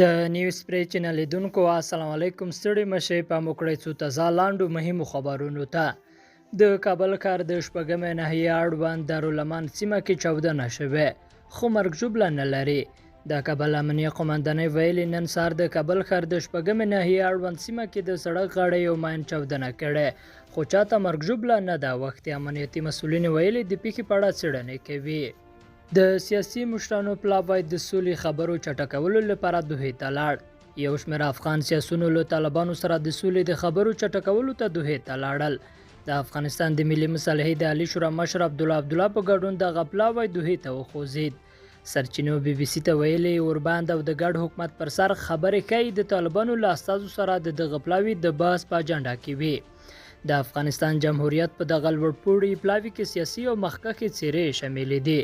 د نیوز پری چینل لیدونکو السلام علیکم. ستړي مشه په موکړی څو تازه لاندو مهمو خبرونو ته. د کابل ښار د شپږمې ناحیې اړوند دارالمان سیمه کې چاودنه شوې خو مرګ ژوبله نه لري. د کابل امنیه قومندانۍ ویلي نن سهار د کابل ښار د شپږمې ناحیې اړوند سیمه کې د سړک غاړې یو ماین چاودنه کړې خو چاته مرګ ژوبله نه ده. وختي امنیتي مسؤلین ویلي د پیښې په اړه څېړنې کوي. د سیاسي مشرانو پلاوی د سولې خبرو چټکولو لپاره دوحې ته لاړ. یو شمېر افغان سیاسیونو له طالبانو سره د سولې د خبرو چټکولو ته دوحې ته لاړل. د افغانستان د ملي مصالحې د عالی شورا مشر عبدالله په ګډون دغه پلاوی دوحې ته وخوځېد. سرچینو BBC ته ویلي اورباند او د ګډ حکومت پر سر خبرې کوي د طالبانو له استازو سره د دغه پلاوي د بحث په اجنډا کې وي. د افغانستان جمهوریت په دغه لوړپوړي پلاوي کې سیاسي او مخکښې څېرې شاملې دي.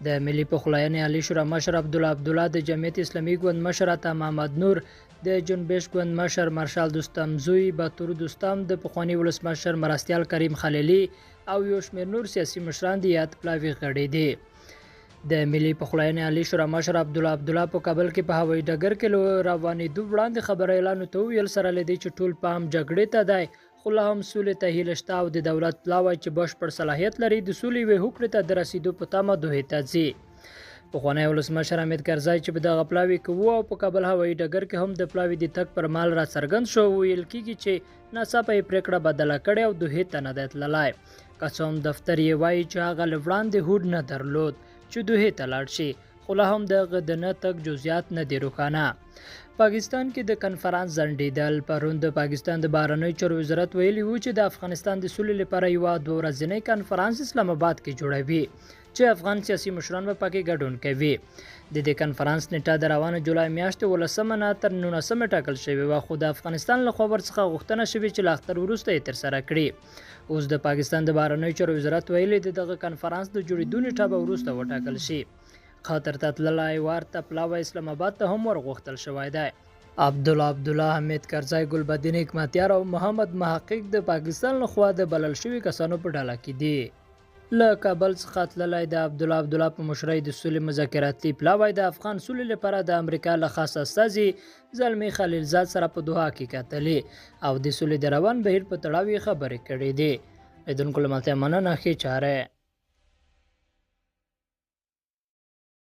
د ملي پخلاینې عالی شورا مشر عبدالله د جمعیت اسلامي ګوند مشر عطا محمد نور د جنبش ګوند مشر مارشال دوستم زوی باتور دوستم د پخواني ولسمشر مرستیال کریم خلیلي او یو شمېر نور سیاسي مشران د یاد پلاوي غړي دي. د ملي پخلاینې عالی شورا مشر عبدالله په کابل کې په هوایي ډګر کې له روانېدو وړاندې خبر اعلان ته وویل سره له دې چې ټول پام جګړې ته دی خو لا هم سولې ته هیله شته او د دولت پلاوی چې بشپړ صلاحیت لري د سولې یوې هوکړې ته د رسیدو په تمه دوحې ته ځي. پخوانی ولسمشر حامد کرزی چې په دغه پلاوي کې و او په کابل هوایي ډګر کې هم د پلاوي د تګ پر مهال راڅرګند شو ویل کېږي چې ناڅاپه یې پرېکړه بدله کړې او دوحې ته نه دی تللی. که څه هم دفتر یې وایي چې هغه له وړاندې هوډ نه درلود چې دوحې ته لاړ شي خو لا هم د هغه د نه تګ جزئیات نه دي روښانه. پاکستان کې د کنفرانس ځنډېدل. پرون د پاکستان د بهرنیو چارو وزارت ویلي و چې د افغانستان د سولې لپاره یوه 2 ورځنی کنفرانس اسلام آباد کې جوړوي چې افغان سیاسي مشران به پکې ګډون کوي. د دې کنفرانس نیټه د روانه جولای میاشتې 18 نه تر 19 ټاکل شوې وه خو د افغانستان له خوا ورڅخه غوښتنه شوې چې له اختر وروسته یې ترسره کړي. اوس د پاکستان د بهرنیو چارو وزارت ویلي د دغه کنفرانس د جوړېدو نیټه به وروسته وټاکل شي. خاطر ته تللی ورته پلاوی اسلام آباد ته هم ورغوښتل شوی دی. عبدالله حامد کرزی ګلبدین حکمتیار او محمد محقق د پاکستان لخوا د بلل شوي کسانو په ډله کې دي. له کابل څخه تللی د عبدالله په مشرۍ د سولې مذاکراتي پلاوی د افغان سولې لپاره د امریکا له خاص استازي زلمي خلیلزاد سره په دوحه کې کتلې او د سولې د روان بهیر په تړاو یې خبرې کړې دي. لیدونکو له ملتیا مننه. ښې چاره.